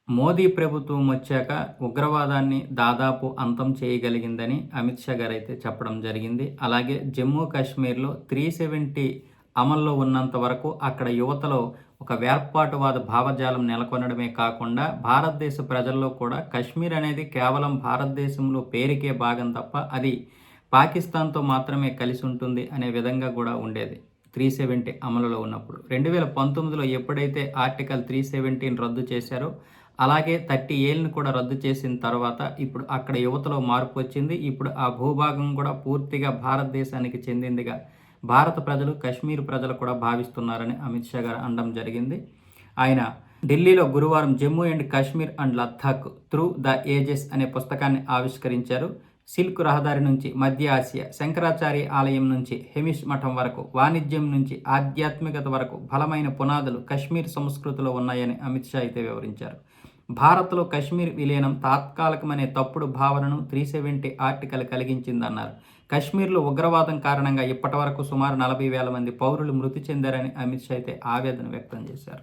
మోదీ ప్రభుత్వం వచ్చాక ఉగ్రవాదాన్ని దాదాపు అంతం చేయగలిగిందని అమిత్ షా గారైతే చెప్పడం జరిగింది. అలాగే జమ్మూ కాశ్మీర్‌లో 370 అమల్లో ఉన్నంత వరకు అక్కడ యువతలో ఒక వేర్పాటువాద భావజాలం నెలకొనడమే కాకుండా భారతదేశ ప్రజల్లో కూడా కశ్మీర్ అనేది కేవలం భారతదేశంలో పేరుకే భాగం తప్ప అది పాకిస్తాన్‌తో మాత్రమే కలిసి ఉంటుంది అనే విధంగా కూడా ఉండేది. 370 అమలులో ఉన్నప్పుడు. 2019లో ఎప్పుడైతే ఆర్టికల్ 370ని రద్దు చేశారో అలాగే 30 ఏళ్ళని కూడా రద్దు చేసిన తర్వాత ఇప్పుడు అక్కడ యువతలో మార్పు వచ్చింది. ఇప్పుడు ఆ భూభాగం కూడా పూర్తిగా భారతదేశానికి చెందిందిగా భారత ప్రజలు, కశ్మీర్ ప్రజలు కూడా భావిస్తున్నారని అమిత్ షా గారు అనడం జరిగింది. ఆయన ఢిల్లీలో గురువారం Jammu and Kashmir and Ladakh through the ages అనే పుస్తకాన్ని ఆవిష్కరించారు. సిల్క్ రహదారి నుంచి మధ్య ఆసియా, శంకరాచార్య ఆలయం నుంచి హెమిష్ మఠం వరకు, వాణిజ్యం నుంచి ఆధ్యాత్మికత వరకు బలమైన పునాదులు కశ్మీర్ సంస్కృతిలో ఉన్నాయని అమిత్ షా అయితే వివరించారు. భారత్లో కశ్మీర్ విలీనం తాత్కాలికమనే తప్పుడు భావనను 370 ఆర్టికల్ కలిగించిందన్నారు. కశ్మీర్లో ఉగ్రవాదం కారణంగా ఇప్పటివరకు సుమారు 40,000 మంది పౌరులు మృతి చెందారని అమిత్ షా అయితే ఆవేదన వ్యక్తం చేశారు.